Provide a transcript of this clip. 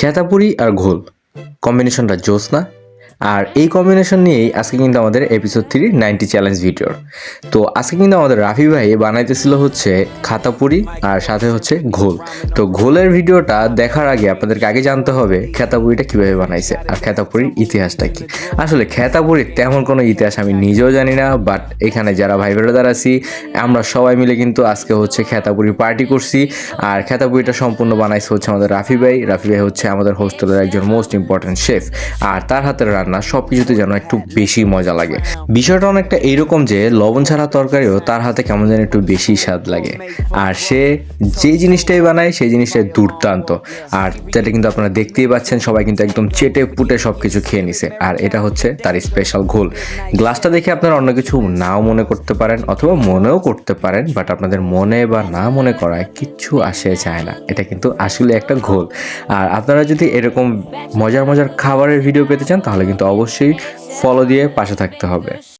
খেতাপুরি আর ঘোল কম্বিনেশনটা জোস না? আর এই কম্বিনেশন নিয়েই আজকে কিন্তু আমাদের এপিসোড 3 90 চ্যালেঞ্জ ভিডিওর। তো আজকে কিন্তু আমাদের রাফি ভাই বানাইতেছিল হচ্ছে খাতাপুরি আর সাথে হচ্ছে ঘোল। তো ঘোলের ভিডিওটা দেখার আগে আপনাদেরকে আগে জানতে হবে খেতাপুরিটা কিভাবে বানাইছে আর খেতাপুরির ইতিহাসটা কি। আসলে খেতাপুরির তেমন কোনো ইতিহাস আমি নিজেও জানি না, বাট এখানে যারা ভাই ব্রাদার আছি আমরা সবাই মিলে কিন্তু আজকে হচ্ছে খেতাপুরি পার্টি করছি। আর খেতাপুরিটা সম্পূর্ণ বানাইছে হচ্ছে আমাদের রাফি ভাই। রাফি ভাই হচ্ছে আমাদের হোস্টেলের একজন মোস্ট ইম্পর্টেন্ট শেফ, আর তার হাতের রান্না সব কিছুতে যেন একটু বেশি মজা লাগে। বিষয়টা অনেকটা এইরকম যে লবণ ছাড়া তরকারিও তার হাতে কেমন যেন একটু বেশি স্বাদ লাগে, আর সে যে জিনিসটাই বানায় সেই জিনিসটাই দুর্দান্ত। আর যেটা কিন্তু আপনারা দেখতেই পাচ্ছেন, সবাই কিন্তু একদম চেটে পুটে সব কিছু খেয়ে নিছে। আর এটা হচ্ছে তার স্পেশাল ঘোল। গ্লাসটা দেখে আপনারা অন্য কিছু নাও মনে করতে পারেন অথবা মনেও করতে পারেন, বাট আপনাদের মনে বা না মনে করায় কিচ্ছু আসে যায় না। এটা কিন্তু আসলে একটা ঘোল। আর আপনারা যদি এরকম মজার মজার খাবারের ভিডিও পেতে চান তাহলে কিন্তু অবশ্যই ফলো দিয়ে পাশে থাকতে হবে।